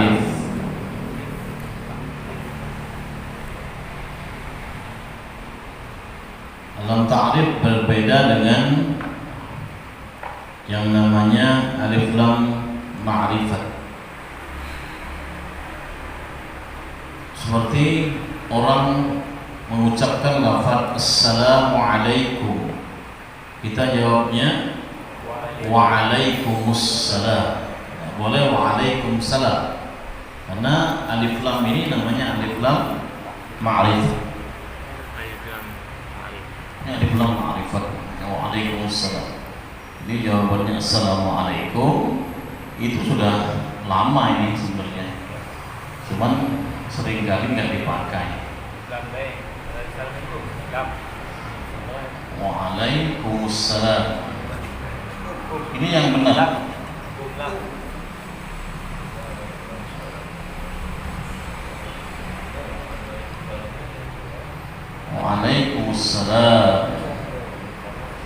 ta'rif. Alam ta'rif berbeda dengan yang namanya alif lam ma'rifat. Seperti orang mengucapkan lafaz assalamualaikum, kita jawabnya waalaikumsalam. Boleh waalaikumsalam, karena alif lam ini namanya alif lam ma'rifat. Ini alif lam ma'rifat. Waalaikumsalam. Ini jawabannya assalamualaikum. Itu sudah lama ini sebenarnya, cuman seringkali nggak dipakai. Waalaikumsalam. Ini yang benar. Waalaikumsalam.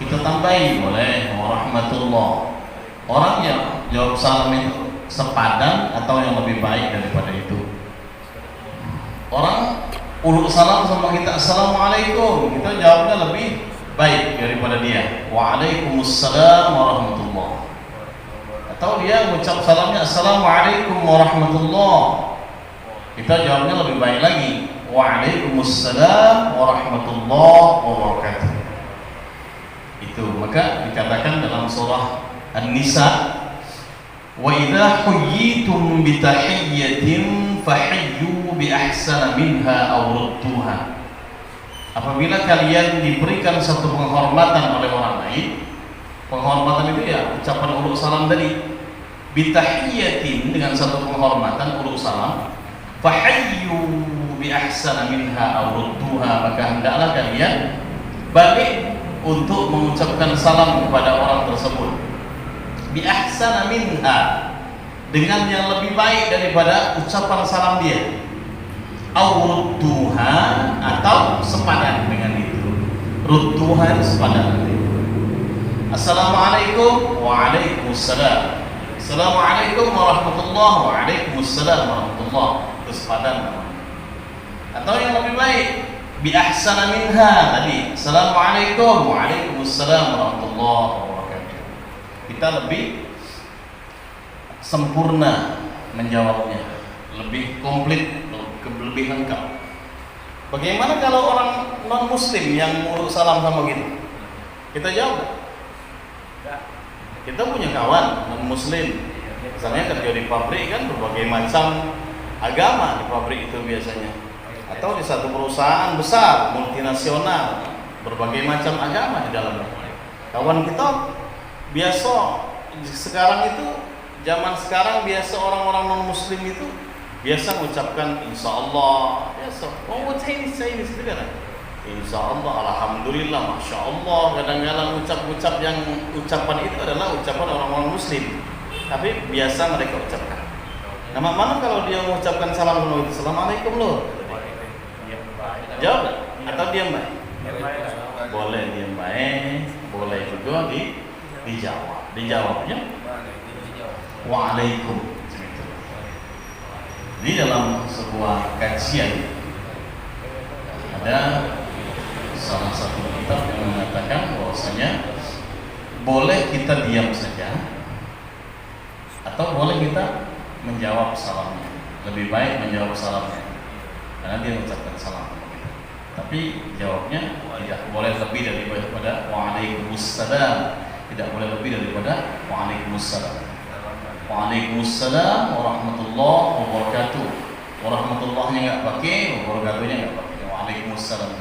Kita tambahin boleh warahmatullah. Orang yang jawab salam itu sepadan atau yang lebih baik daripada itu? Orang uluk salam sama kita assalamualaikum, kita jawabnya lebih baik daripada dia waalaikumsalam warahmatullah. Atau dia mengucap salamnya assalamualaikum warahmatullah, kita jawabnya lebih baik lagi waalaikumsalam warahmatullahi wabarakatuh. Itu maka dikatakan dalam surah An-Nisa, wa idza huyyitum bi tahiyyatin fahayyu bi ahsana minha aw rudduha. Apabila kalian diberikan satu penghormatan oleh orang lain, penghormatan itu ya ucapan uluk salam tadi, bi tahiyyatin dengan satu penghormatan uluk salam, fahayyu bi ahsana minha aw rudduha, maka hendaklah kalian balik untuk mengucapkan salam kepada orang tersebut bi ahsana minha, dengan yang lebih baik daripada ucapan salam dia, aw rudduha, atau sepadan dengan itu. Rudduha sepadan itu. Assalamualaikum waalaikumsalam, assalamualaikum warahmatullahi waalaikumsalam warahmatullahi, itu sepadan. Atau yang lebih baik bi ahsana minha tadi, assalamualaikum waalaikumsalam warahmatullahi wabarakatuh. Kita lebih sempurna menjawabnya, lebih komplit, lebih lengkap. Bagaimana kalau orang non muslim yang ngurus salam sama kita? Kita jawab. Kita punya kawan non muslim, misalnya kerja di pabrik kan, berbagai macam agama di pabrik itu biasanya, atau di satu perusahaan besar multinasional, berbagai macam agama di dalamnya. Kawan kita biasa sekarang itu, zaman sekarang biasa orang-orang non muslim itu biasa mengucapkan insyaallah, biasa Chinese itu kan, insyaallah, alhamdulillah, masya Allah. Kadang-kadang ucap-ucap yang ucapan itu adalah ucapan orang-orang muslim, tapi biasa mereka ucapkan. Nah, mana kalau dia mengucapkan salam dulu, assalamualaikum loh, jawab atau diam baik? Boleh diam baik, boleh juga dijawab. Dijawabnya waalaikum. Di dalam sebuah kajian ada salah satu kitab yang mengatakan bahwasanya boleh kita diam saja atau boleh kita menjawab salamnya. Lebih baik menjawab salamnya karena dia mengucapkan salam. Tapi jawabnya tidak boleh lebih daripada waalaikumsalam, tidak boleh lebih daripada waalaikumsalam. Waalaikumsalam warahmatullahi wabarakatuh. Warahmatullahnya nggak pakai, wabarakatuhnya nggak pakai. Waalaikumsalam.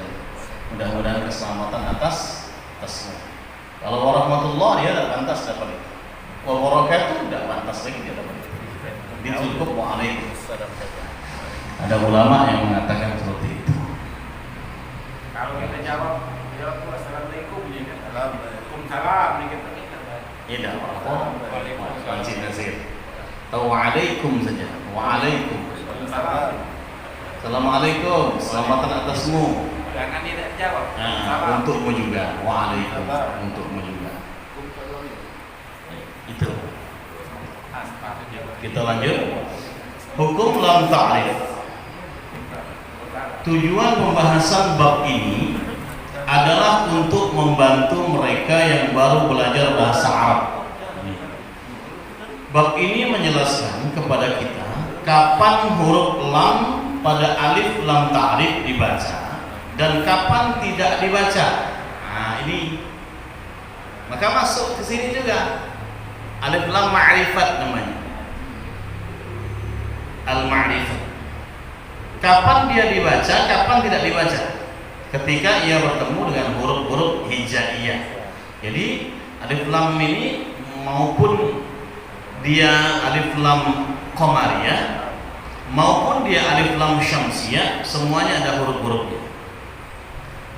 Mudah-mudahan keselamatan atasmu. Kalau warahmatullah dia tidak pantas dapat itu. Wabarakatuh tidak pantas lagi dia dapat itu. Dia cukup waalaikumsalam saja. Ada ulama yang mengatakan seperti itu. Kalau kita jawab assalamualaikum, ya kan? Waalaikumsalam, kita tidak apa-apa. Wajib nasir. Atau waalaikum saja. Waalaikum. Assalamualaikum. Selamatan atasmu. Jangan tidak jawab. Nah, untukmu juga. Waalaikum. Untukmu juga. Itu. Kita lanjut. Hukum lam ta'rif. Tujuan pembahasan bab ini adalah untuk membantu mereka yang baru belajar bahasa Arab. Bab ini menjelaskan kepada kita kapan huruf lam pada alif lam ta'rif dibaca dan kapan tidak dibaca. Nah, ini maka masuk ke sini juga alif lam ma'rifat namanya. Al-ma'rifat. Kapan dia dibaca, kapan tidak dibaca? Ketika ia bertemu dengan huruf-huruf hijaiyah. Jadi alif lam ini maupun dia alif lam qamariyah maupun dia alif lam syamsiyah, semuanya ada huruf-hurufnya.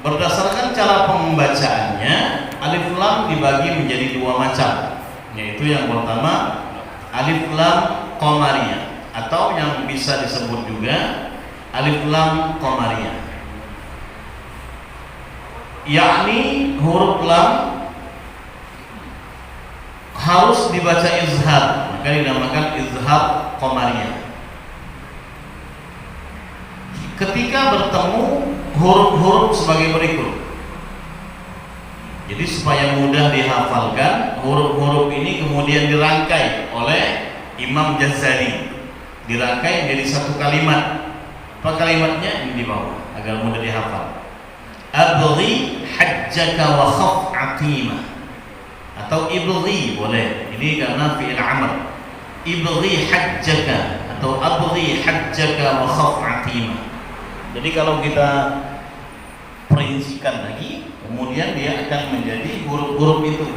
Berdasarkan cara pembacaannya, alif lam dibagi menjadi dua macam, yaitu yang pertama alif lam qamariyah atau yang bisa disebut juga alif lam qamariyah, yakni huruf lam harus dibaca izhar, maka dinamakan izhar qamariyah. Ketika bertemu huruf-huruf sebagai berikut. Jadi supaya mudah dihafalkan, huruf-huruf ini kemudian dirangkai oleh Imam Ghazali, dirangkai menjadi satu kalimat. Apa kalimatnya? Ini di bawah agar mudah dihafal. Abghi hajjaka wa khaf aqimah, atau ibghi boleh. Ini karena fi'il amr. Ibghi hajjaka atau abghi hajjaka wa khaf aqimah. Jadi kalau kita perincikan lagi, kemudian dia akan menjadi huruf-huruf itu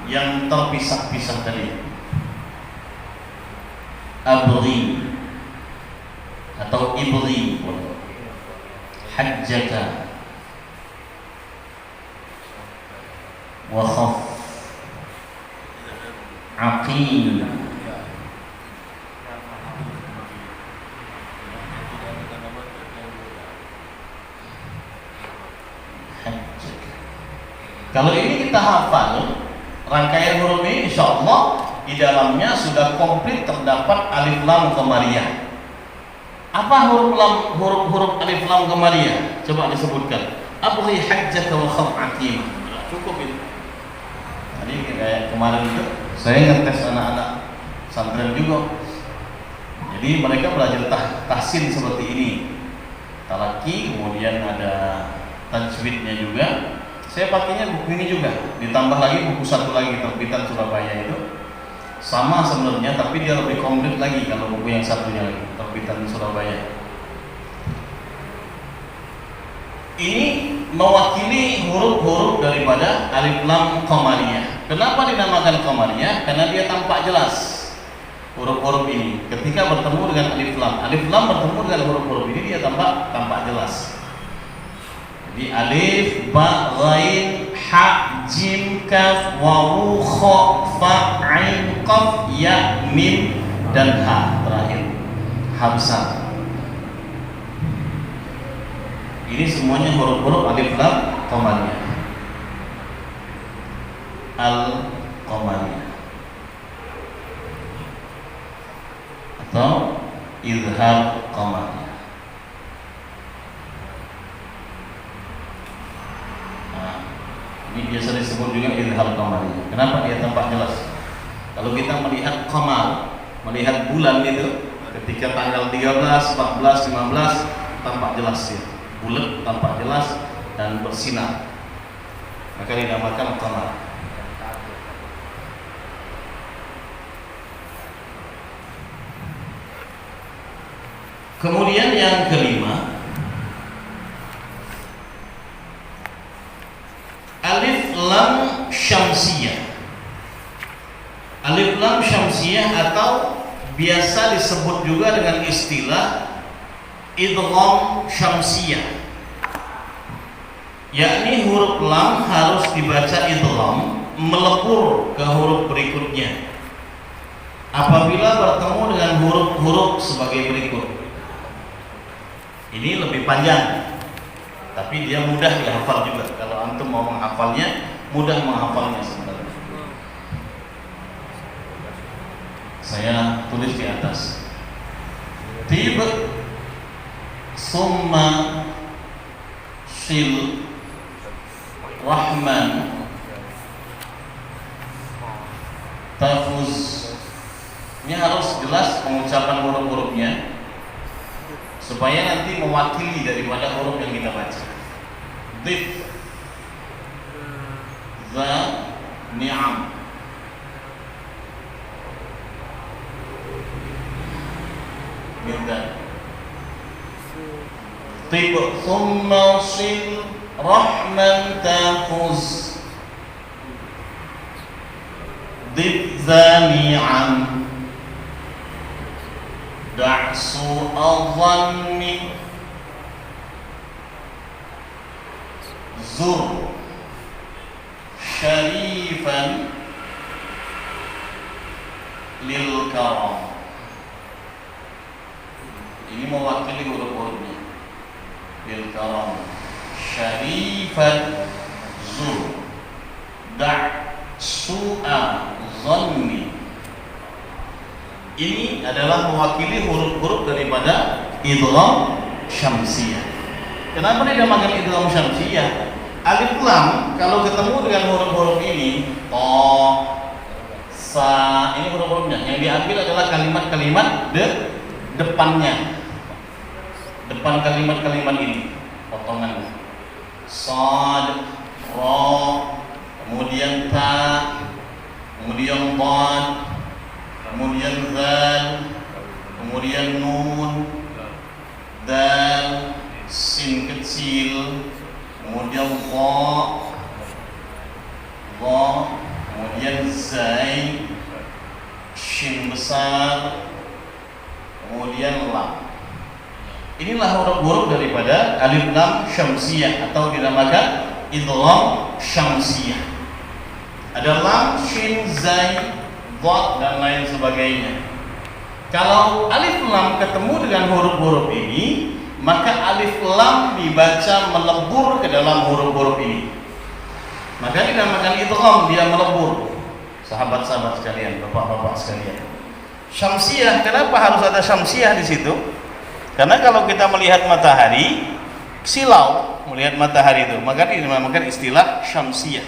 yang terpisah-pisah tadi. Abghi atau ibghi, hajjaka wa khaf aqimah. Kalau ini kita hafal rangkaian huruf ini, insya Allah di dalamnya sudah komplit terdapat alif lam qamariyah. Apa huruf alif lam qamariyah? Coba disebutkan. Abghi hajjaka wa khaf aqimah. Cukup itu. Tadi kayak kemarin itu saya ngetes anak-anak pesantren juga. Jadi mereka belajar tahsin seperti ini. Talaki, kemudian ada tajwidnya juga. Saya pakainya buku ini juga, ditambah lagi buku satu lagi terbitan Surabaya itu sama sebenarnya, tapi dia lebih komplit lagi kalau buku yang satunya lagi terbitan Surabaya. Ini mewakili huruf-huruf daripada alif lam qamariyah. Kenapa dinamakan qamariyah? Karena dia tampak jelas huruf-huruf ini. Ketika bertemu dengan alif lam bertemu dengan huruf-huruf ini dia tampak jelas. Di alif, ba, ghain, ha, jim, kaf, wawu, kha, fa, ain, qaf, ya, mim, dan ha terakhir. Hamzah. Ini semuanya huruf-huruf alif lam qamariyah. Al-qamariyah atau izhar qamariyah. Ini biasa disebut juga izhar qamariyah. Kenapa dia tampak jelas? Kalau kita melihat qamar, melihat bulan itu, ketika tanggal 13, 14, 15 tampak jelas ya. Bulat tampak jelas dan bersinar. Maka dinamakan qamar. Kemudian yang kelima, alif lam syamsiyah. Alif lam syamsiyah atau biasa disebut juga dengan istilah idgham syamsiyah, yakni huruf lam harus dibaca idgham melebur ke huruf berikutnya apabila bertemu dengan huruf-huruf sebagai berikut. Ini lebih panjang, tapi dia mudah dihafal juga. Kalau antum mau menghafalnya, mudah menghafalnya sebenarnya. Saya tulis di atas. dib summa shil rahman tafuz. Ini harus jelas pengucapan huruf-hurufnya supaya nanti mewakili daripada huruf yang kita baca. Dif za ni'am, minta tib thumma sil rahman tafuz dib za ni'am da'su adhanni zur syarifan lil karam. Ini mewakili huruf-hurufnya. Lil karam syarifan zur da'su'a dhanni. Ini adalah mewakili huruf-huruf daripada idgham syamsiyah. Kenapa dinamakan idgham syamsiyah? Alif lam kalau ketemu dengan huruf-huruf ini, to, sa, ini huruf-hurufnya. Yang diambil adalah kalimat-kalimat depannya. Depan kalimat-kalimat ini, potongannya. Sad, ra, kemudian ta, kemudian dad, kemudian zal, kemudian nun, dal, sin kecil, kemudian dha, kemudian zai, shin besar, kemudian lam. Inilah huruf-huruf daripada alif lam syamsiyah atau dinamakan idgham syamsiyah. Ada lam, shin, zai, dha dan lain sebagainya. Kalau alif lam ketemu dengan huruf-huruf ini, maka alif lam dibaca melebur ke dalam huruf-huruf ini. Maka dinamakan idgham, dia melebur. Sahabat-sahabat sekalian, bapak-bapak sekalian. Syamsiyah, kenapa harus ada syamsiyah di situ? Karena kalau kita melihat matahari, silau melihat matahari itu, maka dinamakan istilah syamsiyah.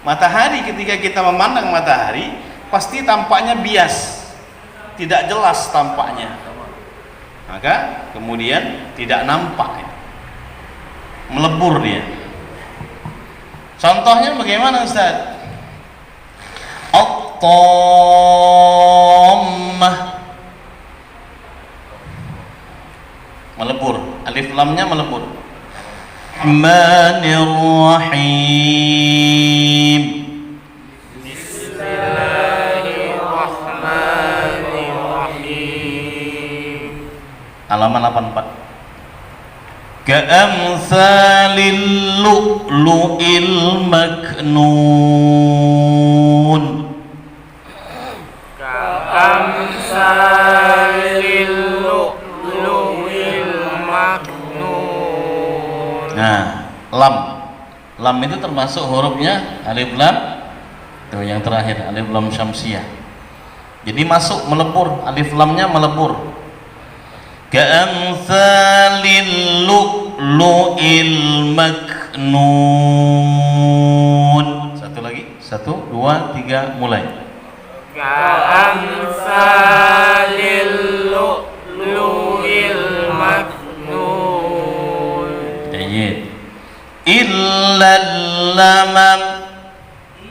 Matahari, ketika kita memandang matahari, pasti tampaknya bias, tidak jelas tampaknya. Maka kemudian tidak nampak, melebur dia. Contohnya bagaimana Ustaz? At-tammah, melebur, alif lamnya melebur. Rahmanir Rahim, halaman 84. Ka'amsalil lu'lu'il maknun, ka'amsalil lu'lu'il maknun. Nah, lam itu termasuk hurufnya alif lam. Tuh yang terakhir, alif lam syamsiyah. Jadi masuk melebur, alif lamnya melebur. Ka'amsalil lu'lu'il maknun. Satu lagi, 1, 2, 3, mulai. Ka'amsalil lu'lu'il maknun. Jayyid. Illal lamam,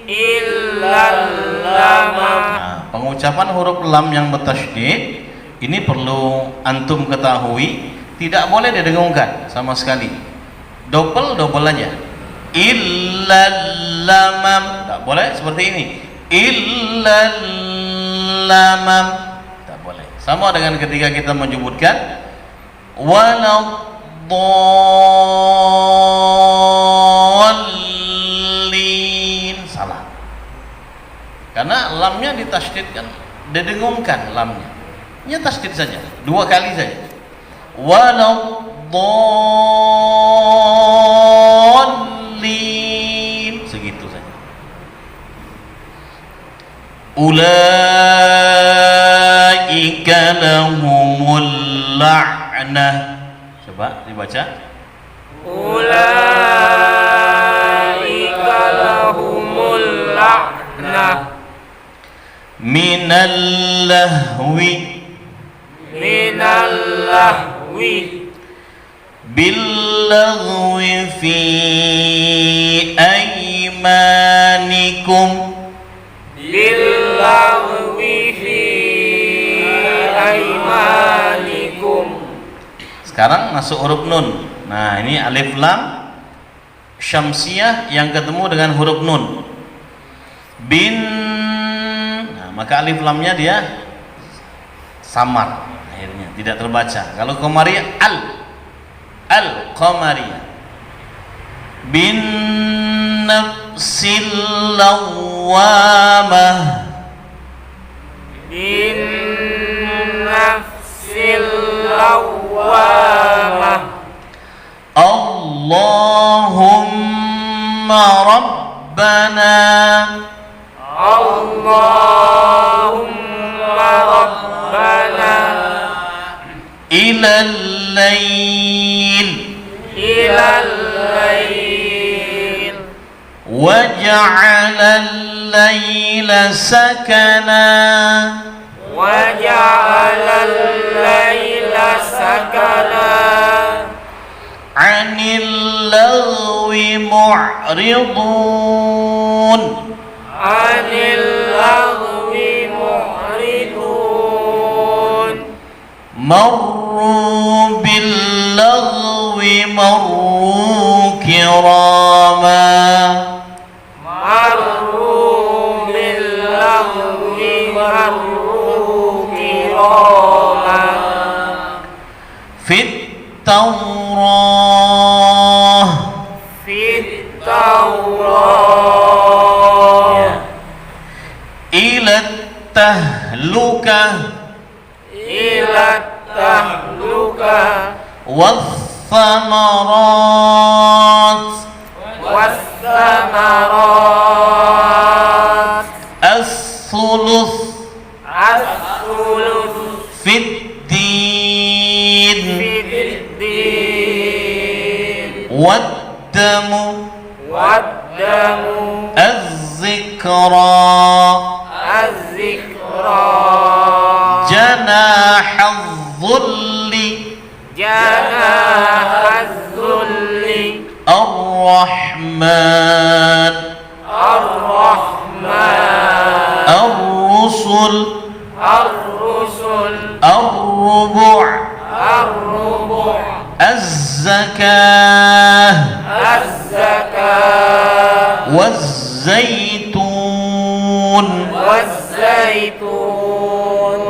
illal lamam. Nah, pengucapan huruf lam yang bertasydid ini perlu antum ketahui, tidak boleh didengungkan sama sekali. Double aja. Illal lamam, tak boleh seperti ini. Illal lamam, tak boleh. Sama dengan ketika kita menyebutkan waladdallin, salah. Karena lamnya ditasydidkan, didengungkan lamnya. Nya tasydid saja, 2 kali saja. Waladdallin, segitu saja. Ulaika lahumul la'nah. Coba dibaca. Ulaika lahumul la'nah Minal lahwi minal lahwi billaghwi fi aymanikum. billaghwi fi aymanikum. Sekarang masuk huruf nun. Nah, ini alif lam syamsiyah yang ketemu dengan huruf nun. Bin. Nah, maka alif lamnya dia samar, akhirnya tidak terbaca. Kalau qamariyah al qamariyah. Bin nafsil lawwamah. Bin nafsil lawwamah. Allahumma rabbana Allahumma rabbana ilal lail ilal lail waj'alal laila sakana waja'alal laila sakana anil lagwi mu'ridun anil lagwi mu'ridun marru bil lagwi marru kirama marru bil lagwi marru kirama fit Taurah fit Taurah ila tahlukah ila tahlukah wathamarat wassamarat as-thuluth as-sulus fit din fid-din wad-damu wad-damu az-zikra az-zikra janahadh-dhulli janahadh-dhulli ar-rahman ar-rahman ar-rusul ar-rusul ar-rubu' ar-rubu' az-zakah az-zakah waz-zaytun waz-zaytun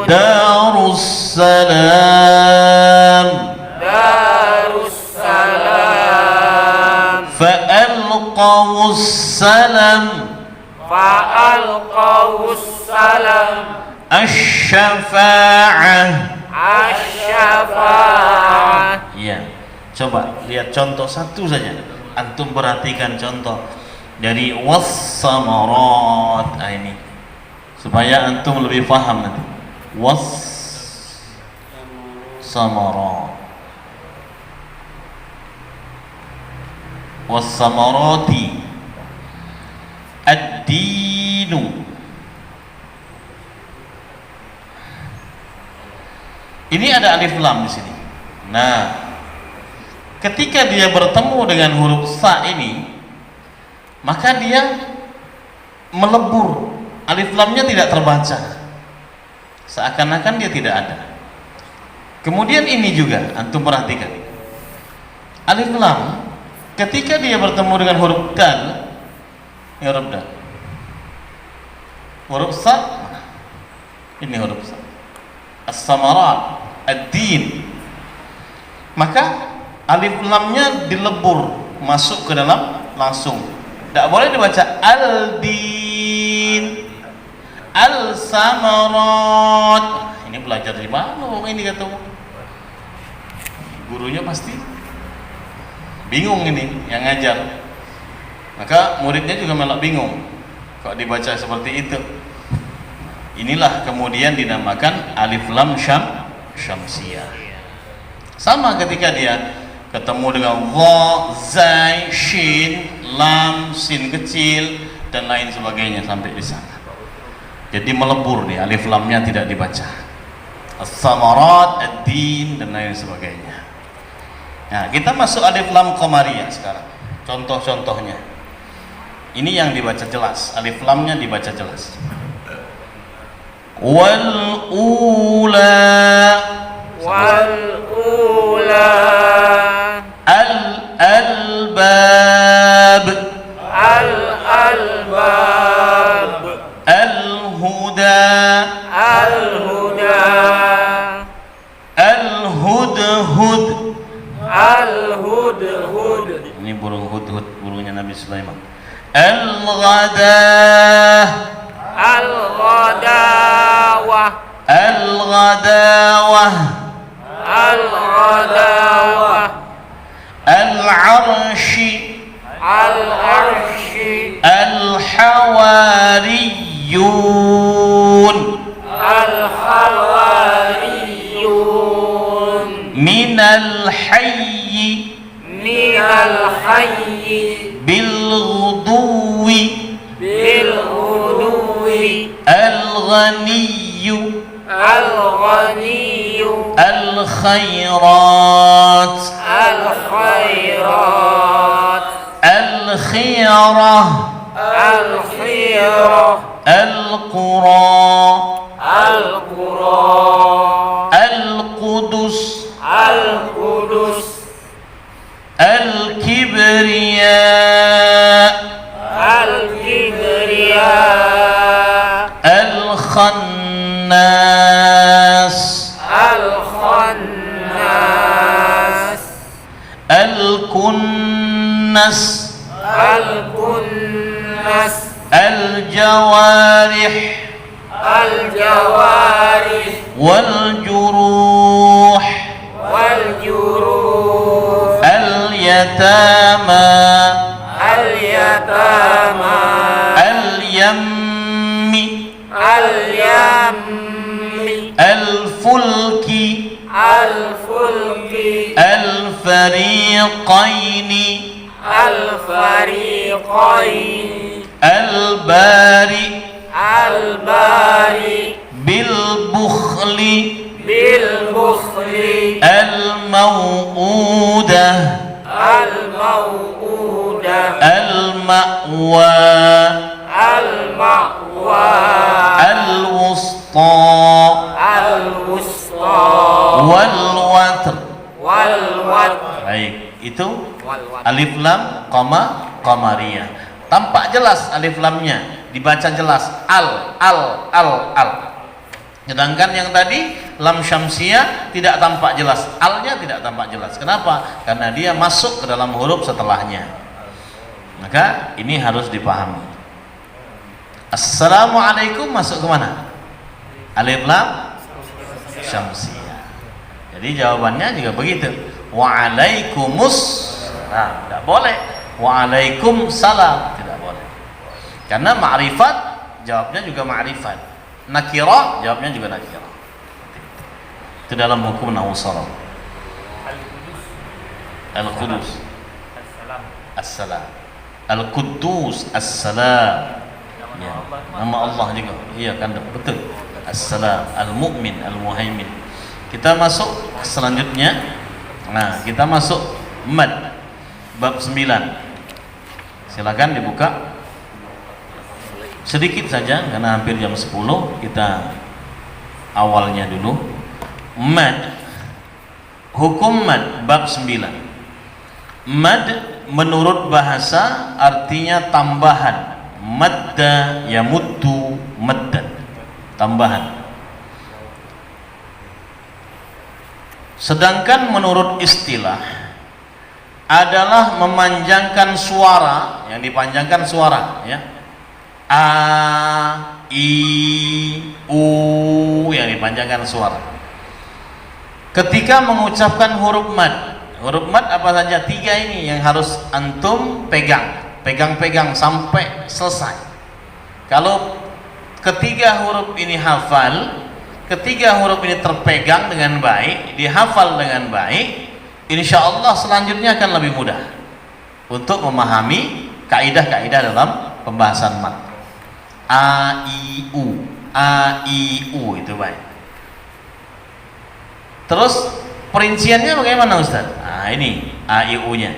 darussalam darussalam fa'alqawussalam fa'alqawussalam asyafa'ah. asyafa'ah. Iya, coba lihat contoh satu saja. Antum perhatikan contoh dari was-samarat. Ini supaya antum lebih paham nanti. Was-samarat, was-samarati, ad-dinu. Ini ada alif lam di sini. Nah, ketika dia bertemu dengan huruf sa ini, maka dia melebur. Alif lamnya tidak terbaca, seakan-akan dia tidak ada. Kemudian ini juga antum perhatikan, alif lam ketika dia bertemu dengan huruf dal, huruf dal, huruf sa, ini huruf sa, as-samarat, ad-din, maka alif lamnya dilebur masuk ke dalam langsung. Tidak boleh dibaca al-din, al-samarat. Ini belajar di mana ini kata gurunya, pasti bingung ini yang ngajar. Maka muridnya juga malah bingung kok dibaca seperti itu. Inilah kemudian dinamakan alif lam syamsiyah. Sama ketika dia ketemu dengan dha, zai, shin, lam, sin kecil dan lain sebagainya sampai di sana. Jadi melebur nih, alif lamnya tidak dibaca. As-samarat, ad-din dan lain sebagainya. Nah, kita masuk alif lam qamariyah sekarang. Contoh-contohnya. Ini yang dibaca jelas, alif lamnya dibaca jelas. Wal ula al albab al huda al hudhud. Ini burung hudhud, burungnya Nabi Sulaiman. al ghadah al-arshi al-hawariyun minal hayyi bil-ghuduwi al-ghaniyyu al-khairat al-khirah al-qura al-qudus al-kibriya al-khannas al-kunnas al-jawarih wal-juruh al-yatama al-yammi al-fulki al-fariqaini al-bari bil-bukhli al-maw'udah al-ma'wa al-wusta wal-watr. Baik, itu alif lam qamariyah. Tampak jelas alif lamnya, dibaca jelas al. Sedangkan yang tadi lam syamsiyah tidak tampak jelas, alnya tidak tampak jelas. Kenapa? Karena dia masuk ke dalam huruf setelahnya. Maka ini harus dipahami. Assalamualaikum masuk ke mana? Alif lam syamsiyah. Jadi jawabannya juga begitu. Wa'alaikumus, nah, tidak boleh. Waalaikumsalam, tidak boleh. Karena ma'rifat jawabnya juga ma'rifat. Nakirah jawabnya juga nakirah. Itu dalam hukum nahwu sharaf. Al-Qudus As-Salam, Al-Quddus As-Salam. Ya, nama Allah juga. Iya kan, betul. As-Salam, Al-Mu'min, Al-Muhaimin. Kita masuk selanjutnya. Nah, kita masuk mad bab 9. Silakan dibuka. Sedikit saja karena hampir jam 10, kita awalnya dulu. Mad, hukum mad bab 9. Mad menurut bahasa artinya tambahan. Madda yamuddu maddan, tambahan. Sedangkan menurut istilah adalah memanjangkan suara, yang dipanjangkan suara, ya. A, I, U, yang dipanjangkan suara. Ketika mengucapkan huruf mad apa saja? 3 ini yang harus antum pegang sampai selesai. Kalau ketiga huruf ini hafal, ketiga huruf ini terpegang dengan baik, dihafal dengan baik, insya Allah selanjutnya akan lebih mudah untuk memahami kaidah-kaidah dalam pembahasan mat. A, I, U, A, I, U itu baik. Terus perinciannya bagaimana Ustaz? Nah ini A, I, U nya.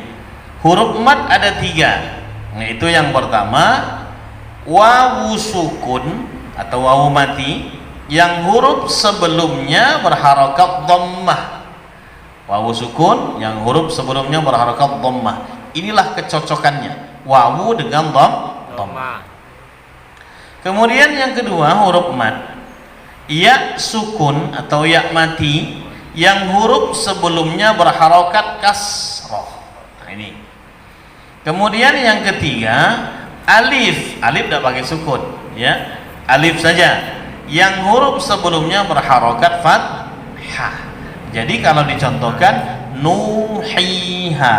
Huruf mat ada 3. Nah, itu yang pertama wawu sukun atau wawu mati yang huruf sebelumnya berharakat dhammah. Wawu sukun yang huruf sebelumnya berharakat dhammah. Inilah kecocokannya, wawu dengan dhammah. Kemudian yang kedua huruf mat ya sukun atau ya mati yang huruf sebelumnya berharakat kasroh. Nah ini. Kemudian yang ketiga alif, alif tidak pakai sukun, ya, alif saja, yang huruf sebelumnya berharakat fathah. Jadi kalau dicontohkan nuhiha,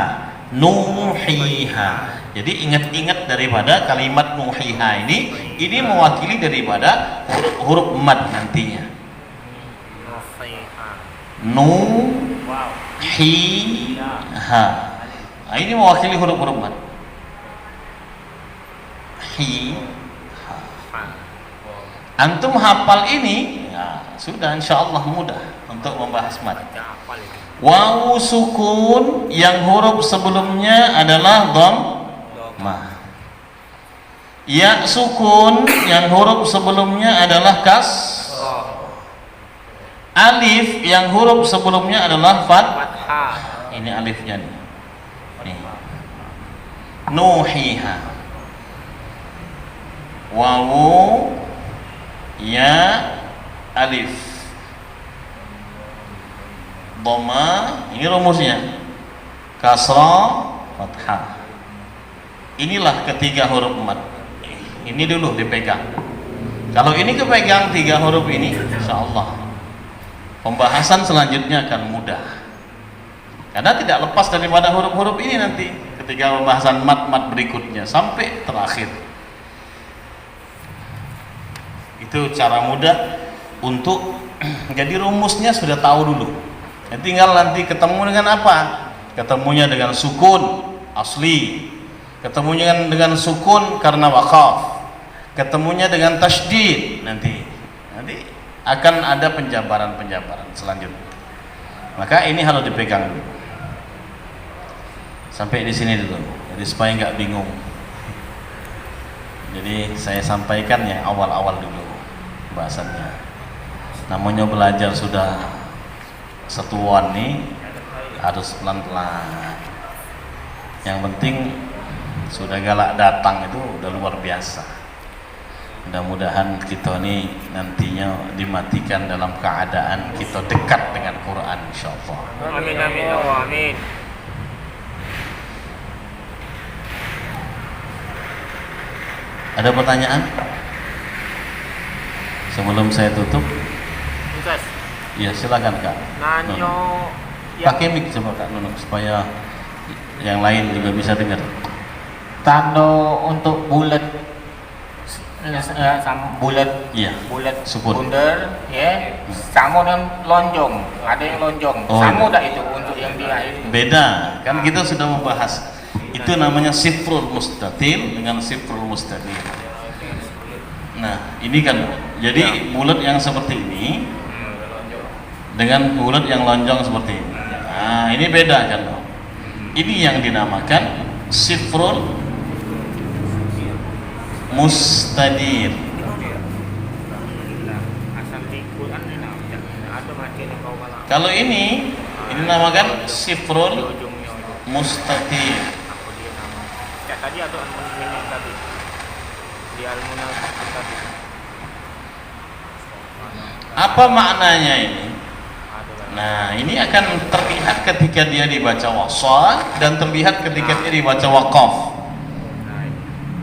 nuhiha. Jadi ingat-ingat daripada kalimat nuhiha ini mewakili daripada huruf mat nantinya. Nuhiha. Nah, ini mewakili huruf-huruf mat. Antum hafal ini, ya, sudah insyaallah mudah untuk membahas mat. Wawu sukun yang huruf sebelumnya adalah dhammah. Ya sukun yang huruf sebelumnya adalah kasrah. Alif yang huruf sebelumnya adalah fathah. Ini alifnya nih. Nuhiha. Wawu ya alif dhamma, ini rumusnya kasrah fathah. Inilah ketiga huruf mat. Ini dulu dipegang. Kalau ini kepegang 3 huruf ini, insyaallah pembahasan selanjutnya akan mudah, karena tidak lepas daripada huruf-huruf ini nanti ketika pembahasan mat-mat berikutnya sampai terakhir. Itu cara mudah untuk jadi rumusnya sudah tahu dulu. Ya, tinggal nanti ketemu dengan apa? Ketemunya dengan sukun asli, ketemunya dengan sukun karena wakaf, ketemunya dengan tasydid, nanti akan ada penjabaran-penjabaran selanjutnya. Maka ini harus dipegang dulu. Sampai di sini dulu. Jadi supaya nggak bingung. Jadi saya sampaikan yang awal-awal dulu bahasannya. Namanya belajar sudah setuan nih, harus pelan-pelan. Yang penting sudah galak datang itu udah luar biasa. Mudah-mudahan kita ini nantinya dimatikan dalam keadaan kita dekat dengan Quran, insyaallah. Amin amin ya Allah, amin. Ada pertanyaan? Sebelum saya tutup. Ustaz. Ya silakan Kak. Nanyo Pakai mic coba Kak Nunuk supaya yang lain juga bisa dengar. Tando untuk bulat sama bulat, Iya. bulat Supun. bundar, ya, sama dengan lonjong. Ada yang lonjong. Oh, Sama iya. dah itu untuk yang dia itu. Beda, kan kita sudah membahas. Itu namanya sifrul mustatil dengan sifrul mustadil. Nah, ini kan jadi bulat yang seperti ini dengan bulat yang lonjong seperti ini. Nah, ini beda kan? Ini yang dinamakan sifrul mustadir. Kalau ini dinamakan sifrul mustatir. Tadi ada al-munawwir tadi. Di al-munawwir tadi. Apa maknanya ini? Nah, ini akan terlihat ketika dia dibaca wasal dan terlihat ketika dia dibaca waqaf.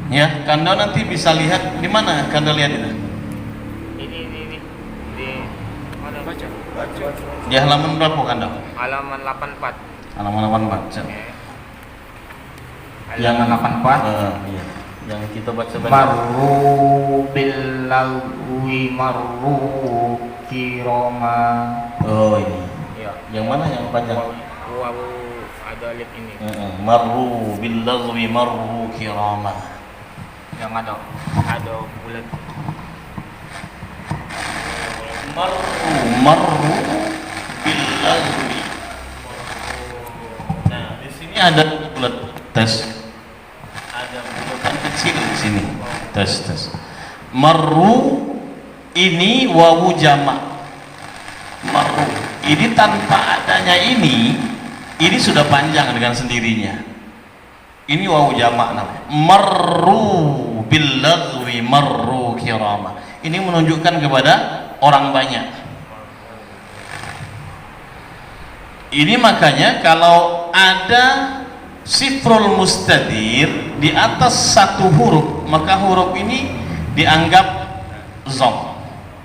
Ya, Kanda nanti bisa lihat di mana Kanda lihat itu? Ini di mana baca? Di halaman berapa Kanda? Halaman 84. Halaman 84. Halaman 84. Iya. Yang kita baca banyak. Marru bil lagwi marru kirama. Oh ini. Ya. Yang mana yang panjang? Wawu ada alif ini. Marru bil lagwi marru kirama. Yang ada bulat. Marru bil lagwi. Nah, di sini ada bulat tes. Ada bulatan kecil di sini. Tes. Marru ini wawu jamak. Marru ini tanpa adanya ini sudah panjang dengan sendirinya. Ini wawu jamak namanya. Marru bil lagwi marru kirama. Ini menunjukkan kepada orang banyak. Ini makanya kalau ada sifrul mustadir di atas satu huruf, maka huruf ini dianggap zom,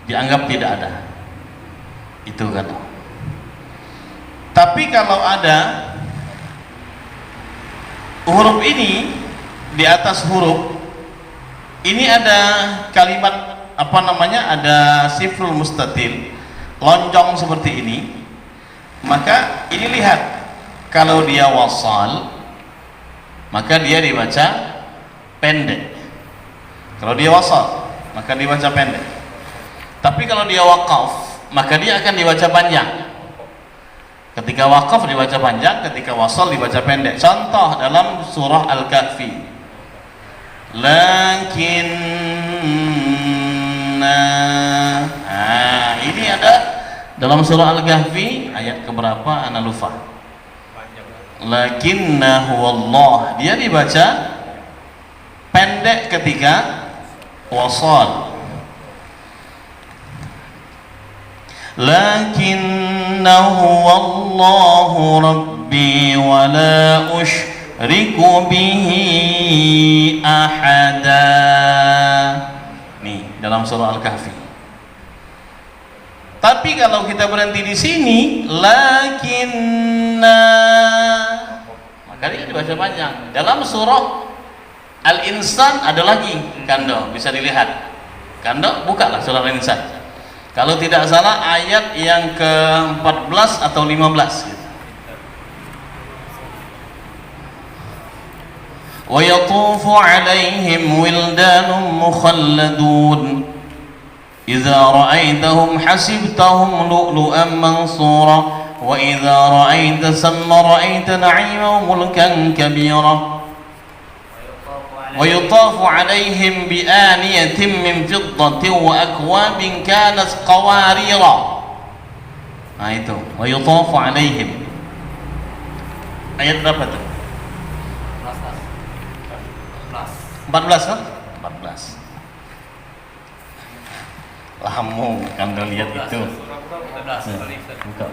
dianggap tidak ada. Itu kan. Tapi kalau ada huruf ini di atas huruf ini, ada kalimat apa namanya, ada sifrul mustatir lonjong seperti ini, maka ini lihat, kalau dia wasal maka dia dibaca pendek. Kalau dia wasal maka dibaca pendek. Tapi kalau dia waqaf maka dia akan dibaca panjang. Ketika waqaf dibaca panjang, ketika wasal dibaca pendek. Contoh dalam surah Al-Kahfi, ini ada dalam surah Al-Kahfi ayat keberapa ana lupa. Lakinnahu Allah, dia dibaca pendek ketika wasal. Lakinnahu Allahu Rabbi wa la usyriku bihi ahada. Nih dalam surah Al-Kahfi. Tapi kalau kita berhenti di sini, lakinna, maka dia dibaca panjang. Dalam surah Al-Insan ada lagi, Kando, bisa dilihat. Kando, bukalah surah Al-Insan. Kalau tidak salah ayat yang ke-14 atau 15 gitu. Wa yatufu alaihim wildanun mukhalladun idza ra'aitahum hasibtahum lu'lu'an mansura wa idza ra'aita samma ra'aita na'iman mulkan kabira. ويطاف عليهم بآنية من فضة وأكواب كانت قواريرا. Nah itu, ويطاف عليهم. Ayat berapa tuh? 14 kan? 14. Lamu kan udah lihat itu. Buka.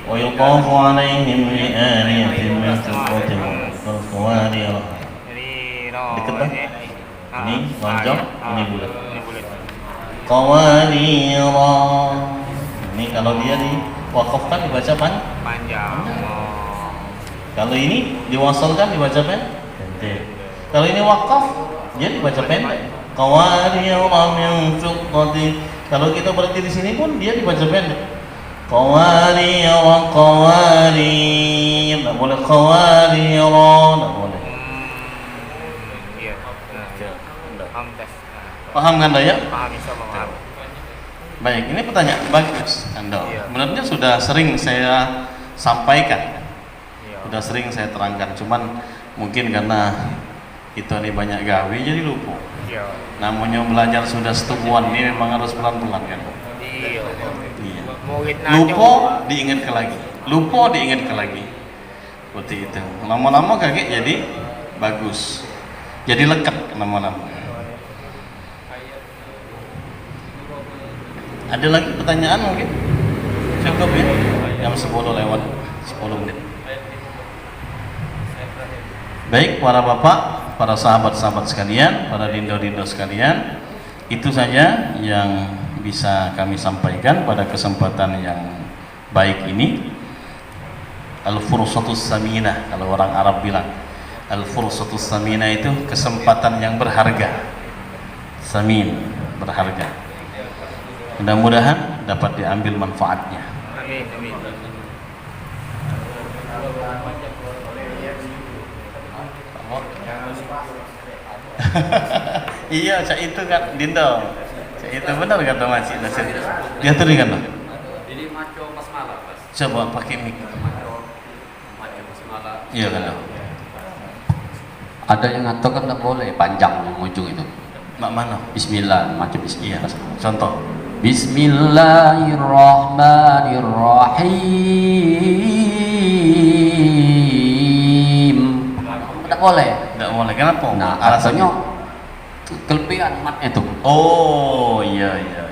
ويطاف عليهم بآنية من فضة وقوارير. Dekat kan? Ini lonjong, ini bulat. Qawarira. Ini kalau dia diwakafkan dibaca Panjang. Kalau ini diwasalkan dibaca pendek. Kalau ini wakaf dia dibaca pendek. Qawarira min fiddatin. Kalau kita berhenti di sini pun dia dibaca pendek. Qawarira qawarir. Enggak boleh qawarira, enggak boleh. Iya. Paham tes. Paham kan ya? Paham, insyaallah paham. Baik, ini pertanyaan bagus, Anda. Iya. Sebenarnya sudah sering saya sampaikan, Iya. sudah sering saya terangkan. Cuman mungkin karena kita ini banyak gawe jadi lupa. Iya. Namanya belajar sudah setubuhan ini memang harus pelan-pelan kan. Iya. Iya. Murid Lupa diingatkan lagi, lupa diingatkan lagi. Seperti itu. Lama-lama kaget jadi bagus, jadi lekat lama-lama. Ada lagi pertanyaan mungkin? Cukup ya? Jam 10 lewat 10 menit. Baik para bapak, para sahabat-sahabat sekalian, para dindo-dindo sekalian, itu saja yang bisa kami sampaikan pada kesempatan yang baik ini. Al-fursatus saminah, kalau orang Arab bilang al-fursatus saminah itu kesempatan yang berharga. Samin, berharga. Mudah-mudahan dapat diambil manfaatnya. Amin, amin. Iya, cak itu kan Dindo. Cak itu benar kata Masjid Nasir. Dia tadi kan? Ini maco pas malam, Mas. Coba pakai mic. Maco pas malam. Iya kan? Ada yang ngatur kan tak boleh panjang yang ujung itu. Mak mana? Bismillah, macam Iya. Bismillah. Contoh. Bismillahirrahmanirrahim. Tak boleh. Tidak boleh. Kenapa? Nah, Alasannya? alasannya kelebihan matnya itu. Oh, iya iya.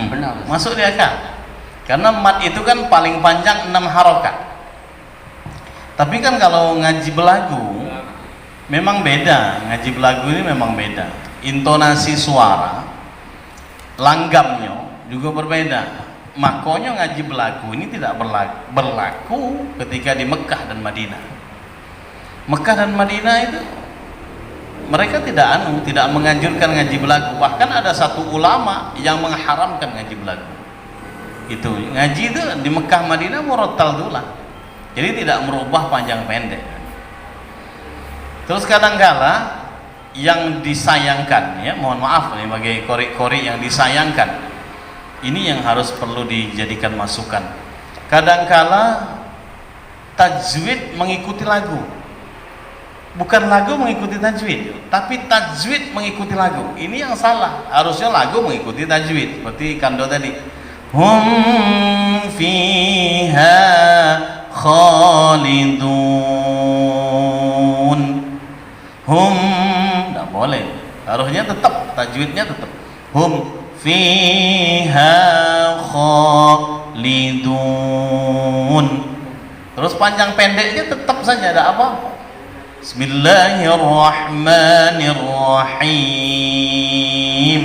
Benar. Masuk di akal. Karena mat itu kan paling panjang 6 harokat. Tapi kan kalau ngaji belagu memang beda. Ngaji belagu ini memang beda. Intonasi suara, langgamnya juga berbeda. Makanya ngaji belagu ini tidak berlaku ketika di Mekah dan Madinah. Mekah dan Madinah itu mereka tidak menganjurkan ngaji belagu. Bahkan ada satu ulama yang mengharamkan ngaji belagu. Itu ngaji itu di Mekah Madinah murattal dulu. Jadi tidak merubah panjang pendek. Terus kadang-kala yang disayangkan, ya mohon maaf nih bagi kori-kori yang disayangkan, ini yang harus perlu dijadikan masukan. Kadang-kala tajwid mengikuti lagu, bukan lagu mengikuti tajwid, tapi tajwid mengikuti lagu. Ini yang salah. Harusnya lagu mengikuti tajwid. Seperti kando tadi, hum fiha khalidun. Hum, tidak boleh. Harusnya tetap tajwidnya tetap hum fiha khalidun. Terus panjang pendeknya tetap saja ada apa? Bismillahirrahmanirrahim.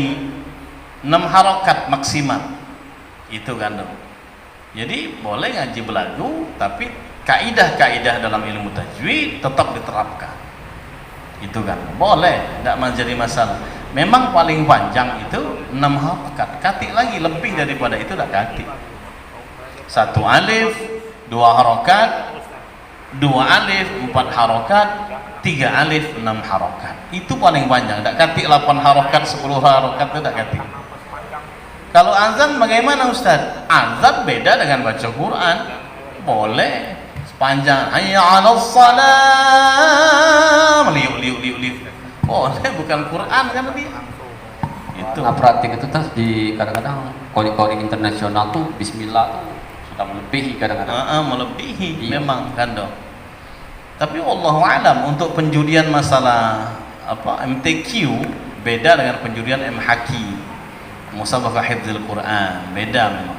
6 harokat maksimal. Itu kan dong. Jadi boleh ngaji belagu, tapi kaidah-kaidah dalam ilmu tajwid tetap diterapkan. Itu kan boleh, tidak menjadi masalah. Memang paling panjang itu 6 harokat. Katik lagi lebih daripada itu tidak katik. 1 alif, 2 harokat, 2 alif, 4 harokat, 3 alif, 6 harokat. Itu paling panjang. Tidak katik 8 harokat, 10 harokat itu tidak katik. Kalau azan bagaimana Ustaz? Azan beda dengan baca Quran. Boleh sepanjang hayya 'alas salam, liuk. Boleh, bukan Quran kan dia. Itu. Nah, praktik itu tas di kadang-kadang kori-kori internasional tuh Bismillah tuh sudah melebihi kadang-kadang. Melebihi Iya. memang kan dong. Tapi wallahu alam untuk penjudian masalah MTQ beda dengan penjudian MHQ. Musabaqah hifdzil Quran beda memang.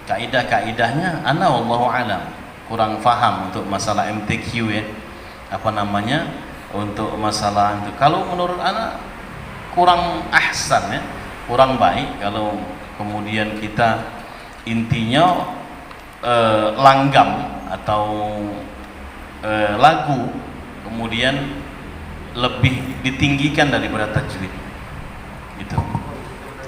Kaidah-kaidahnya ana wallahu alam kurang faham untuk masalah MTQ ya. Untuk masalah itu. Kalau menurut ana kurang ahsan ya, kurang baik kalau kemudian kita intinya langgam atau lagu kemudian lebih ditinggikan daripada tajwid. Itu.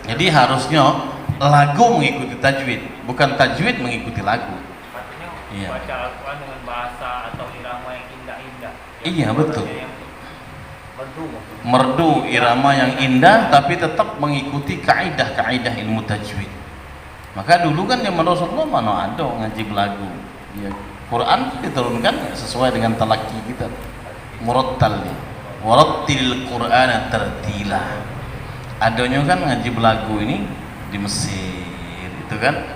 Jadi harusnya lagu mengikuti tajwid, bukan tajwid mengikuti lagu. Artinya Iya. baca Al-Quran dengan bahasa atau irama yang indah-indah. Iya, betul. Yang merdu. Merdu irama yang indah tapi tetap mengikuti kaidah-kaidah ilmu tajwid. Maka dulu kan zaman Rasulullah mana ada ngaji belagu. Ya, Quran diturunkan sesuai dengan talaki kita. Murattal. Warattil Qur'ana tartila. Adanya kan ngaji belagu ini di Mesir itu kan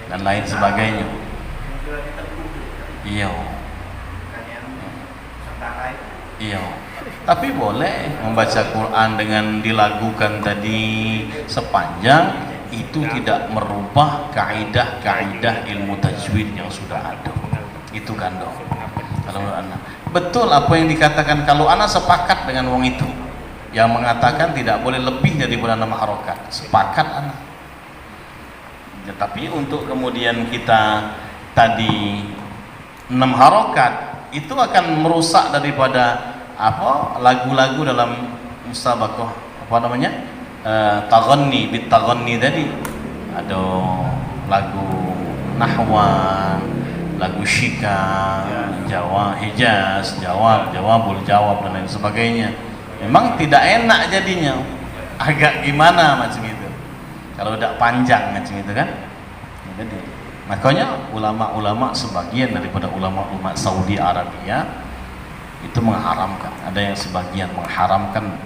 dan lain sebagainya. Iya. Iya. Tapi boleh membaca Quran dengan dilagukan tadi sepanjang itu tidak merubah kaidah-kaidah ilmu tajwid yang sudah ada. Itu kan dong. Kalau menurut anak betul apa yang dikatakan, kalau anak sepakat dengan wong itu yang mengatakan tidak boleh lebih daripada 6 harokat, sepakat anak. Ya, tapi untuk kemudian kita tadi 6 harokat itu akan merusak daripada apa lagu-lagu dalam musabaqah apa namanya taghanni bit taghanni tadi, ada lagu nahwan, lagu syika, Jawa, Hijaz, jawabul jawab dan lain sebagainya. Memang tidak enak jadinya, agak gimana macam itu kalau tidak panjang macam itu kan. Jadi makanya ulama-ulama, sebagian daripada ulama-ulama Saudi Arabia itu mengharamkan, ada yang sebagian mengharamkan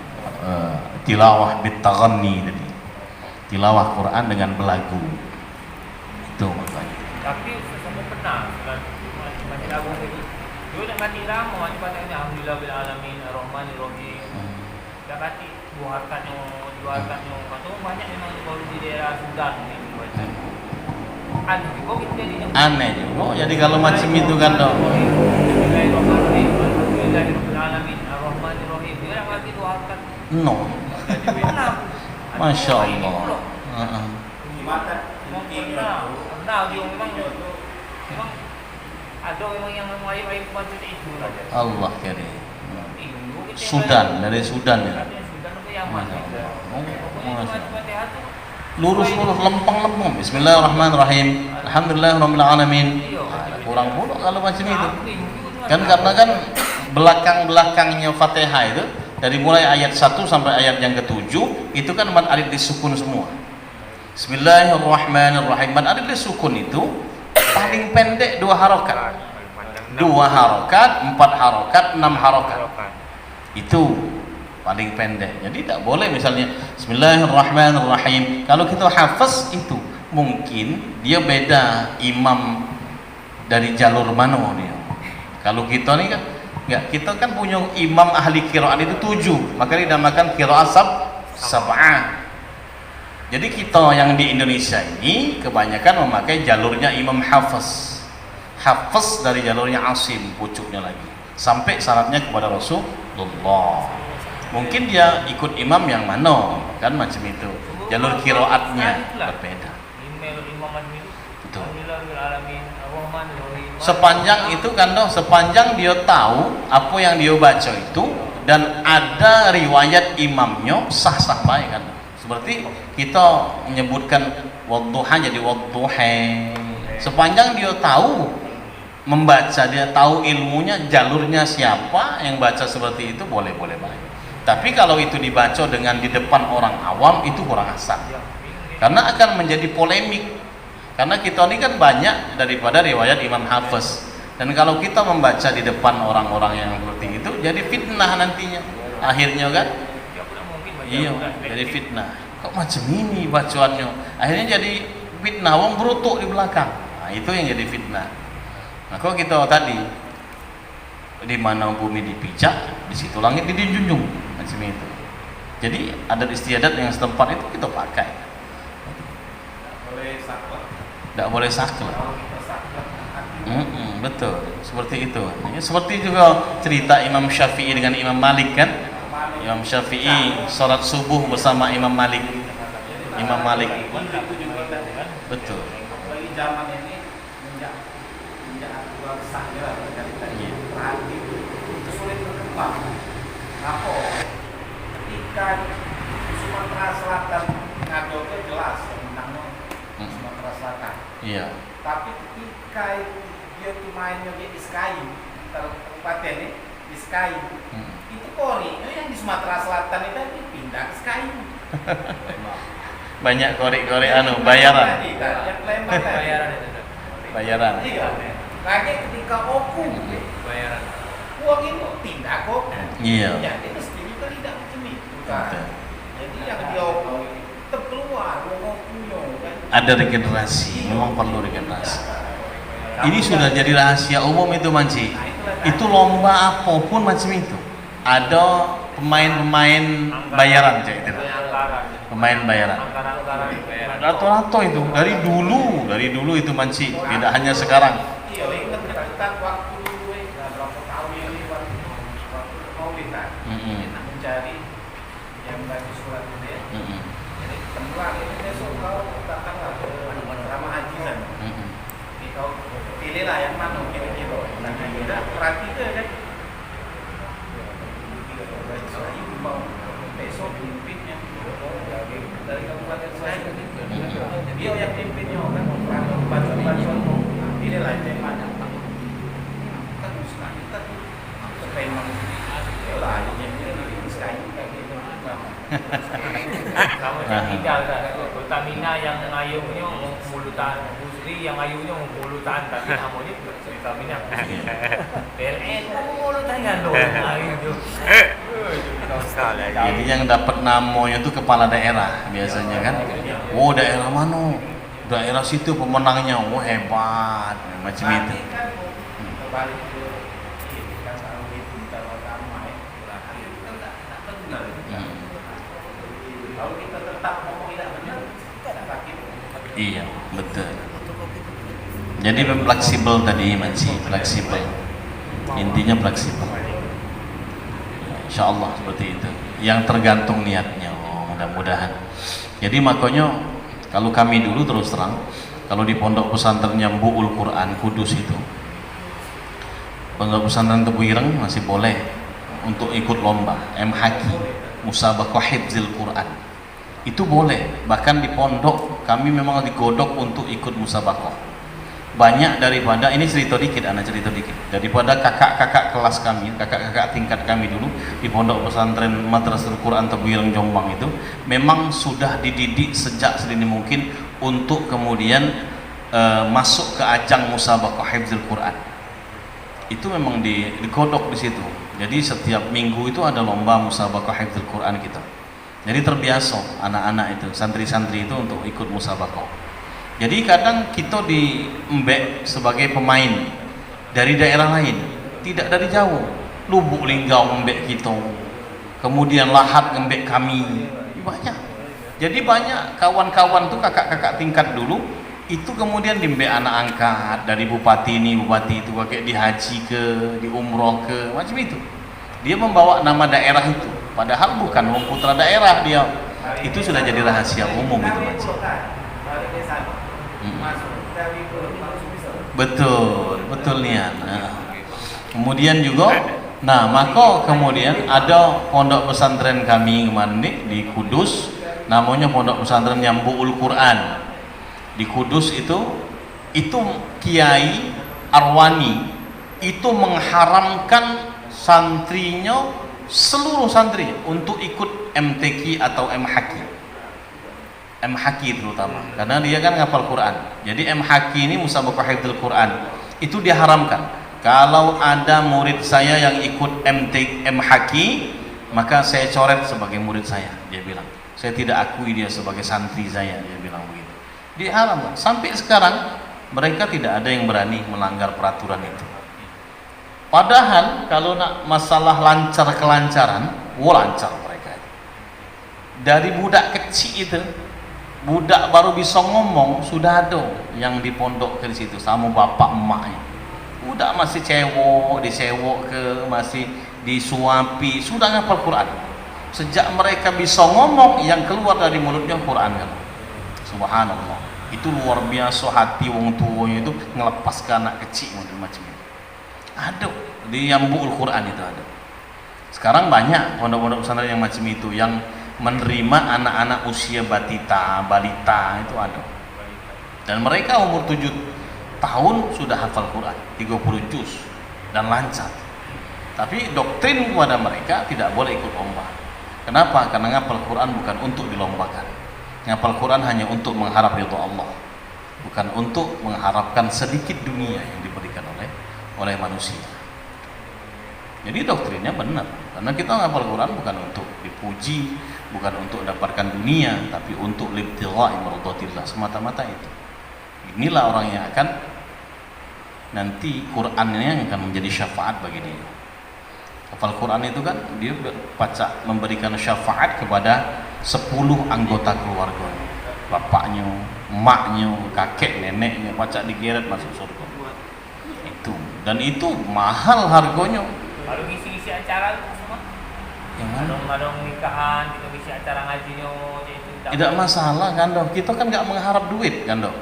tilawah bit taghanni tadi, tilawah Quran dengan belagu itu makanya. Tapi saya pernah mati lagu tadi. Dulu nak mati lama mati patahnya alhamdulillah bil alamin arrahmanir rahim. Dah mati dua harkat yang atau banyak memang baru di daerah Sudan ni baca. Aneh juga kita jadi Aneh juga. Jadi kalau macam itu kan dong. Bismillahirrahmanirrahim. Alhamdulillahirabbil alamin arrahmanir rahim. Dia nak mati dua harkat. No. Masya Allah. Pernah dia memang ada memang yang ayat-ayat baca itu saja. Allah karim. Sudan, dari Sudan ya. Sudan apa yang mana? Lurus lempeng. Bismillahirrahmanirrahim. Alhamdulillahirabbil alamin. Kurang pula kalau macam itu. Kan karena kan belakang-belakangnya Fatihah itu dari mulai ayat 1 sampai ayat yang ke-7 itu kan mad alif disukun semua. Bismillahirrahmanirrahim. Mad alif disukun itu paling pendek 2 harokat. 2 harokat, 4 harokat, 6 harokat. Itu paling pendek. Jadi tidak boleh misalnya Bismillahirrahmanirrahim. Kalau kita hafaz itu mungkin dia beda imam dari jalur mana dia. Kalau kita ni kan enggak, kita kan punya imam ahli qiraat itu 7, maka dinamakan qiraat sab'ah. Jadi kita yang di Indonesia ini kebanyakan memakai jalurnya Imam Hafiz. Hafiz dari jalurnya Asim, pucuknya lagi. Sampai syaratnya kepada Rasulullah. Mungkin dia ikut imam yang mana, kan macam itu. Jalur qiraatnya berbeda. Betul. Sepanjang itu kan dong, sepanjang dia tahu apa yang dia baca itu dan ada riwayat imamnya sah-sah baik kan. Seperti kita menyebutkan wadduha jadi wadduha. Sepanjang dia tahu membaca, dia tahu ilmunya, jalurnya siapa yang baca seperti itu boleh-boleh baik. Tapi kalau itu dibaca dengan di depan orang awam itu kurang asal. Karena akan menjadi polemik. Karena kita ini kan banyak daripada riwayat Imam Hafiz. Dan kalau kita membaca di depan orang-orang yang seperti itu jadi fitnah nantinya. Akhirnya kan iya, jadi fitnah. Kok macam ini bacaannya? Akhirnya jadi fitnah, wong berutuk di belakang. Nah, itu yang jadi fitnah. Nah, kalau kita tadi di mana bumi dipijak, di situ langit dijunjung, macam itu. Jadi adat istiadat yang setempat itu kita pakai. Tidak boleh saklek. Betul, seperti itu. Ya, seperti juga cerita Imam Syafi'i dengan Imam Malik kan. Imam Syafi'i sholat subuh bersama Imam Malik. Imam Malik. Betul. Apalagi zaman ini menjak aturan sahnya berkali-kali berarti itu sulit berkembang. Kenapa? Ketika Sumatera Selatan ngadopnya jelas tentang Sumatera Selatan. Iya. Tapi ketika dia tuh mainnya di Sky, kabupaten ini di Sky, itu korinya yang di Sumatera Selatan itu dipindah ke Sky. Banyak korek-korek bayaran. Bayaran. Iya. Lagi ketika oku bayaran. uang itu tindak kok. Iya. Jadi mestinya kan tidak macam itu kan. Jadi yang dia oku tetap keluar uang okunya kan. Ada regenerasi, memang perlu regenerasi. Ini sudah jadi rahasia umum itu Manci. Itu lomba apapun macam itu. Ada pemain-pemain bayaran cak itu. Pemain bayaran. Rata-rata itu dari dulu itu Manci, tidak hanya sekarang. Iya, ingat waktu berapa Nak mencari yang bagus surat itu ya. Jadi temulah ini besok kau datanglah ke ramah haji sana. Jadi kau pilihlah yang mana kira-kira. Dan yang kita perhatikan kan. Besok pimpinnya dari kabupaten saya. Dia yang pimpinnya kan baca-baca pilihlah yang mana. Kan sekali kan memang lah yang sekali kayak gitu. Kamu tidak ada Pertamina yang ngayuhnya mulutan Busri yang ngayuhnya mulutan tapi namanya Pertamina PLN mulutan kan dong ngayuh. Jadi yang dapat namanya itu kepala daerah biasanya kan. Oh daerah mana? Daerah situ pemenangnya. Oh hebat macam itu. Balik ke ini kan kalau itu kalau ramai kita tak benar. Kalau kita tetap ngomong tidak benar, kita sakit. Iya betul. Jadi fleksibel tadi Manci, fleksibel. Intinya fleksibel. Insya Allah seperti itu. Yang tergantung niatnya. Oh, mudah-mudahan. Jadi makanya kalau kami dulu terus terang, kalau di pondok pesantrennya Bu'ul Quran Kudus itu, pondok pesantren Tebu Ireng masih boleh untuk ikut lomba MHQ, Musabaqah Hifzil Quran. Itu boleh. Bahkan di pondok kami memang digodok untuk ikut musabaqah. Banyak daripada, ini cerita dikit, anak cerita dikit, daripada kakak-kakak kelas kami, kakak-kakak tingkat kami dulu di pondok pesantren Madrasatul Quran Tebu Ireng Jombang itu memang sudah dididik sejak sedini mungkin untuk kemudian masuk ke ajang musabaqah hifzul Quran. Itu memang digodok di situ. Jadi setiap minggu itu ada lomba musabaqah hifzul Quran kita. Jadi terbiasa anak-anak itu, santri-santri itu untuk ikut musabaqah. Jadi kadang kita diembek sebagai pemain dari daerah lain, tidak dari jauh. Lubuk Linggau embek kita, kemudian Lahat embek kami, banyak. Jadi banyak kawan-kawan tuh kakak-kakak tingkat dulu itu kemudian diembek anak angkat dari bupati ini, bupati itu, kayak di haji ke, di umroh ke, macam itu. Dia membawa nama daerah itu, padahal bukan wong putra daerah dia. Itu sudah jadi rahasia umum itu macam. Betul niat. Nah. Kemudian juga, maka kemudian ada pondok pesantren kami kemarin nih di Kudus, namanya pondok pesantren Bu'ul Quran. Di Kudus itu Kiai Arwani itu mengharamkan santrinya, seluruh santri untuk ikut MTQ atau MHQ terutama, karena dia kan ngapal Quran. Jadi MHQ ini Musabaqah Hifdzul Quran itu diharamkan. Kalau ada murid saya yang ikut MHQ, maka saya coret sebagai murid saya. Dia bilang, saya tidak akui dia sebagai santri saya. Dia bilang begitu. Diharamkan. Sampai sekarang mereka tidak ada yang berani melanggar peraturan itu. Padahal kalau nak masalah lancar kelancaran, lancar mereka. Dari budak kecil itu, budak baru bisa ngomong sudah ada yang di pondok ke situ sama bapak emaknya. Budak masih disewok ke, masih disuapi, sudah ngapal Quran. Sejak mereka bisa ngomong, yang keluar dari mulutnya Quran kan. Subhanallah. Itu luar biasa hati wong tuanya itu ngelepaskan anak kecil macam itu. Ada di Bu'ul Quran itu ada. Sekarang banyak pondok-pondok pesantren yang macam itu, yang menerima anak-anak usia balita itu ada. Dan mereka umur 7 tahun sudah hafal Quran 30 juz dan lancar. Tapi doktrin kepada mereka tidak boleh ikut lomba. Kenapa? Karena ngapal Quran bukan untuk dilombakan. Ngapal Quran hanya untuk mengharap ridha Allah, bukan untuk mengharapkan sedikit dunia yang diberikan oleh manusia. Jadi doktrinnya benar, karena kita ngapal Quran bukan untuk dipuji, bukan untuk dapatkan dunia, tapi untuk libtigha'i mardatillah, semata-mata itu. Inilah orang yang akan nanti Qurannya yang akan menjadi syafaat bagi dia. Hafal Quran itu kan dia baca memberikan syafaat kepada 10 anggota keluarga, bapaknya, emaknya, kakek, neneknya, baca digeret masuk surga. Itu, dan itu mahal harganya. Kalau ngisi-ngisi acara itu semua Yang mana? Madong nikahan, kita bisa acara ngajinya itu. Tidak masalah kan dok, kita kan nggak mengharap duit kan dok,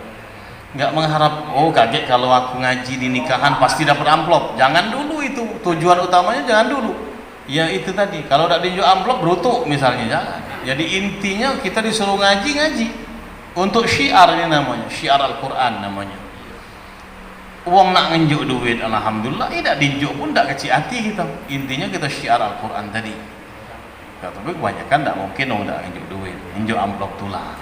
nggak mengharap oh kaget kalau aku ngaji di nikahan pasti dapat amplop. Jangan dulu itu, tujuan utamanya jangan dulu. Ya itu tadi, kalau tidak diunjuk amplop berutuk misalnya, jangan. Jadi intinya kita disuruh ngaji untuk syiar, ini namanya syiar Al-Quran namanya. Uang nak ngenjuk duit, alhamdulillah, tidak diunjuk pun tidak kecil hati kita. Intinya kita syiar Al-Quran tadi. Tapi kebanyakan tidak mungkin udah nunjuk duit, nunjuk amplop tulah,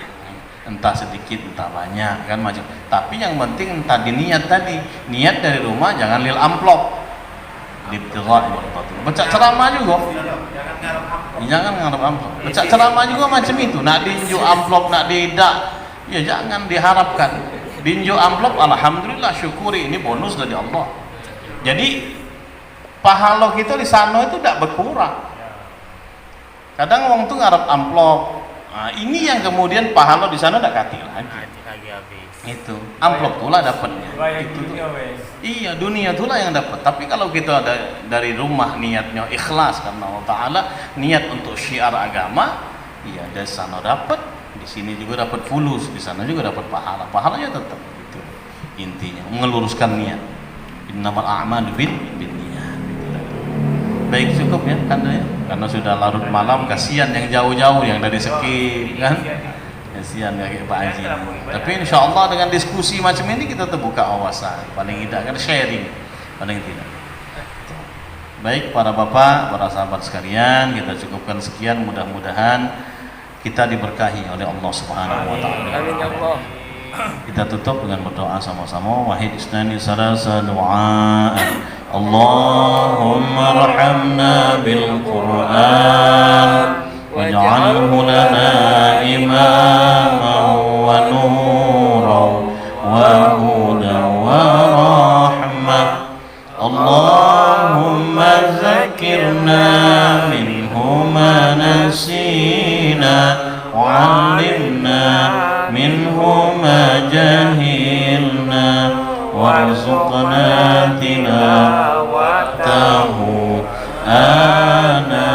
entah sedikit entah banyak kan macam. Tapi yang penting tadi niat tadi, niat dari rumah jangan lil amplop. Baca ceramah juga, jangan ngarep amplop. Baca ceramah juga macam itu, nak dinjuk amplop nak tidak, ya jangan diharapkan. Dinjuk amplop, alhamdulillah syukuri ini bonus dari Allah. Jadi pahala kita di sana itu tidak berkurang. Kadang orang tuh ngarep amplop. Nah, ini yang kemudian pahala di sana tidak kati lagi. Itu amplop tulah dapatnya. Itu tuh. Iya, dunia itulah yang dapat. Tapi kalau kita ada dari rumah niatnya ikhlas karena Allah Taala, niat untuk syiar agama, iya dari sana dapat, di sini juga dapat fulus, di sana juga dapat pahala. Pahalanya tetap itu. Intinya meluruskan niat. Innamal a'malu binniyat. Baik cukup ya Kanda ya, karena sudah larut malam, kasihan yang jauh-jauh yang dari Sekip kan, kasihan kayak Pak Haji. Tapi insya Allah dengan diskusi macam ini kita terbuka wawasan, paling tidak kan sharing, paling tidak. Baik para bapak, para sahabat sekalian, kita cukupkan sekian, mudah-mudahan kita diberkahi oleh Allah Subhanahu Wa Taala. Amin ya Allah. Kita tutup dengan berdoa sama-sama. Wahid isnani salasa du'a. Allahumma arhamna bil Qur'an waj'alhu lana imaman wa nuran wa hudan wa rahmah. Allahumma zakkirna minhu ma nasina wa 'allimna minhu ma jahilna warzuqna tilawatahu ana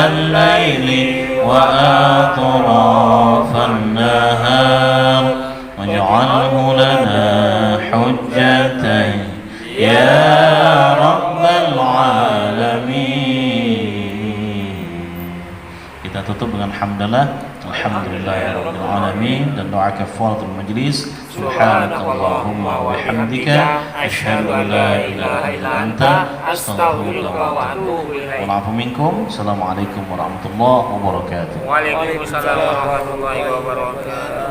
al-laili wa atrafan nahar waj'alhu lana hujjatan ya rabbal alamin. Kita tutup dengan hamdalah. Alhamdulillahirabbil alamin dan doa kafaratul majlis. Subhanakallahumma wa bihamdika asyhadu an la ilaha illa anta astaghfiruka wa atubu ilaik. Wa na'fu minkum. Assalamualaikum warahmatullahi wabarakatuh. Waalaikumsalam warahmatullahi wabarakatuh.